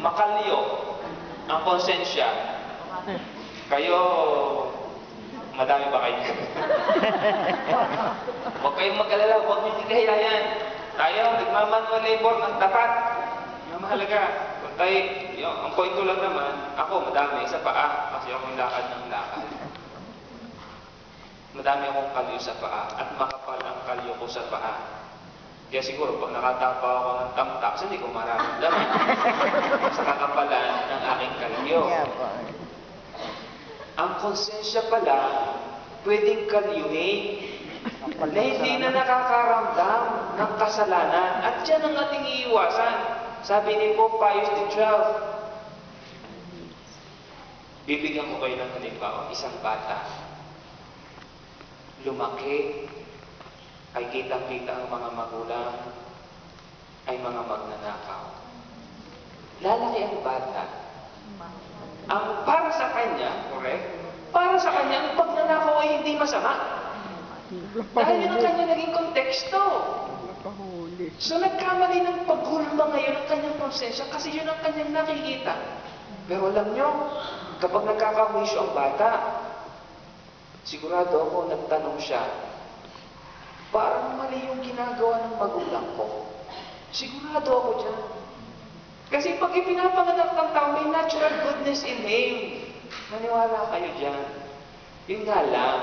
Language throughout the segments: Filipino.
makalyo, ang konsensya. Kayo, madami ba kayo? Huwag kayong mag-alala, huwag niyo hilayan. Tayo, nagmamanual labor ng tapat. Yung mahalaga. Kung tayo, ang point ko lang naman, ako madami sa paa, kasi ako yung lakad ng lakad. Madami akong kalyo sa paa, at makapal ang kalyo ko sa paa. Kaya siguro, pag nakatapa ako ng tamtak, hindi ko mararamdaman sa kakapalan ng aking kalyo. Ang konsensya pala, pwedeng kalyuhin na hindi na nakakaramdam ng kasalanan. At yan ang ating iiwasan. Sabi ni Pope Pius XII, bibigyan ko kayo ng halimbawa, isang bata. Lumaki, ay kitang-kita ang mga magulang, ay mga magnanakaw. Lalaki ang bata. Ang para sa kanya, correct? Para sa kanya, ang pagnanakaw ay hindi masama. Dahil yun ang kanya naging konteksto. So nagkamali ng paghulma ngayon ang kanyang konsensya kasi yun ang kanyang nakikita. Pero alam nyo, kapag nagkakawisyo ang bata, sigurado ako nagtanong siya, parang mali yung ginagawa ng magulang ko. Sigurado ako dyan. Kasi pag ipinapanganak ng tao, may natural goodness in him. Maniwala kayo dyan. Yun nga lang,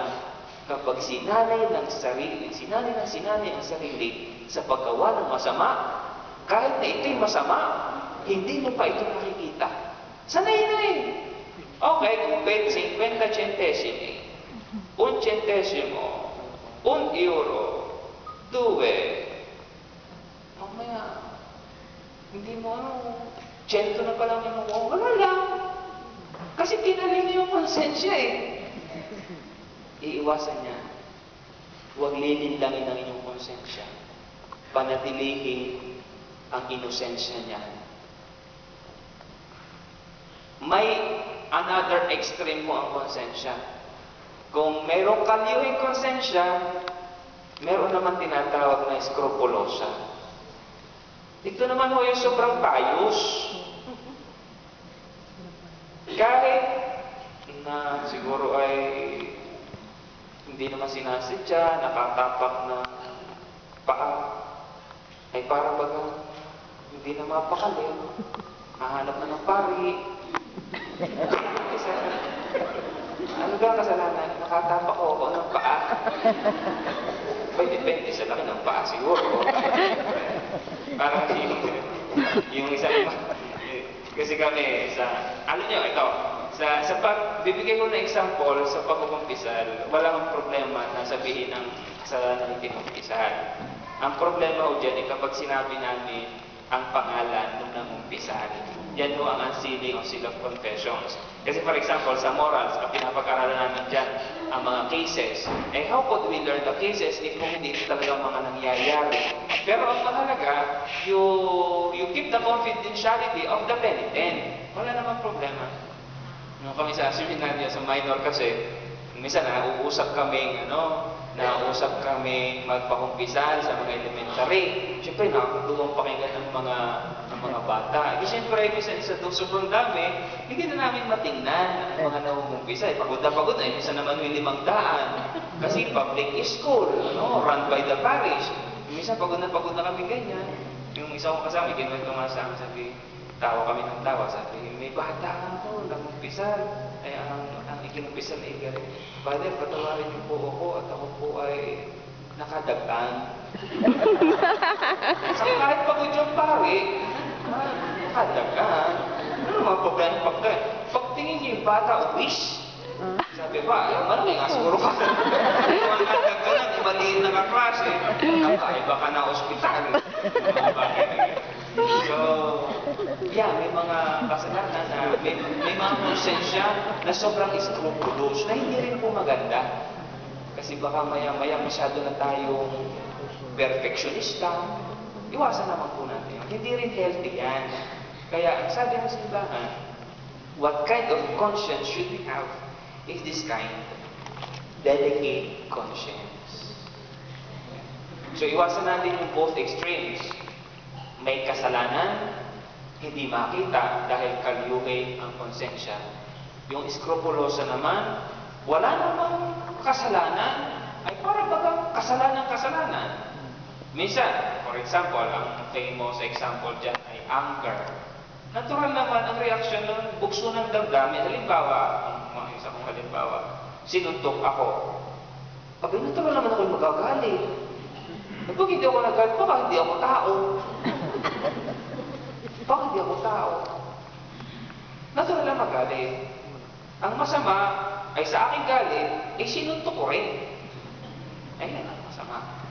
kapag sinanay ng sinanay ang sarili sa paggawa ng masama, kahit na ito'y masama, hindi mo pa ito nakikita. Sanay na eh. Okay, kung 50 centesimi, un centesimo, un euro, 2, mamaya, hindi mo cento na pala yung mo, wala lang. Kasi tinali niya yung konsensya eh. Iiwasan niya. Huwag lilinlangin ang inyong konsensya. Panatilihin ang inosensya niya. May another extreme mo ang konsensya. Kung mayroong kalyuhing konsensya, meron naman tinatawag na skrupulosa. Ito naman ho yung sobrang payos. Kahit na siguro ay hindi naman sinasadya, nakatapak na paa, ay para baga hindi na mapakali, hahanap na ng pari. Ano ba ang kasalanan? Nakatapak ako ng paa. Depende sa laki ng paa siguro. Parang yung isang kasi kami alam niyo ito, bibigay ko na example sa pagkukumpisal, walang problema na sabihin ng kasalanan ng kinumpisal. Ang problema ho dyan kapag sinabi namin ang pangalan nung nangumpisal. Yan ho ang unsealing of seal of confessions. Kasi for example, sa morals, ang pinapag-aralan namin dyan, ang mga cases. How could we learn the cases if kung hindi ito talaga mga nangyayari? Pero ang mahalaga, you keep the confidentiality of the penitent. Wala namang problema. Nung kami sa seminaryo, sa minor kasi, minsan nauusap kami magpakumpisal sa mga elementary. Siyempre, nakakatuwang pakinggan ng mga bata. Kasi siyempre, minsan sa sobrang dami, hindi na namin matingnan ang mga nangungumpisa. Pagod na, minsan naman may 500. Kasi public school, run by the parish. Minsan pagod na kami ganyan. Yung isa kong kasama, ikinuwento nga sa amin, sabi, tawa kami ng tawa, sabi, may bata ako, nangumpisal. Ay, ang ikinumpisal ay galing, Father, patawarin niyo po ako at ako po ay nakadagan. Sa kahit pagod yung pari, nakadagan. Ano mga problema pagtingin niyo yung bata, wish. Sabi ba, may nga siguro ka. Kung nakadagan, maliit na kaklase, nakaiba ka na ospital. So, may mga kasalanan na may mga konsensya na sobrang scrupulous na hindi rin po maganda. Kasi baka maya-maya masyado na tayong perfectionista. Iwasan naman po natin. Hindi rin healthy yan. Kaya ang sabi ng simbahan, what kind of conscience should we have is this kind? Delicate conscience. So iwasan natin yung both extremes. may kasalanan, hindi makita dahil kalyuhi ang konsensya. Yung iskrupulosa naman, wala namang kasalanan, ay para bagang kasalanan. Minsan, for example, ang famous example dyan ay anger. Natural naman ang reaksyon ng bukso ng damdamin. Halimbawa, ang isa kong halimbawa, sinuntok ako. Abay, natural naman ako magagalit. Pag hindi ako nagalit, baka hindi ako tao. Baka hindi ako tao. Natural lang magalit. Ang masama ay sa aking galit, ay sinuntok ko rin. Ayun ang masama.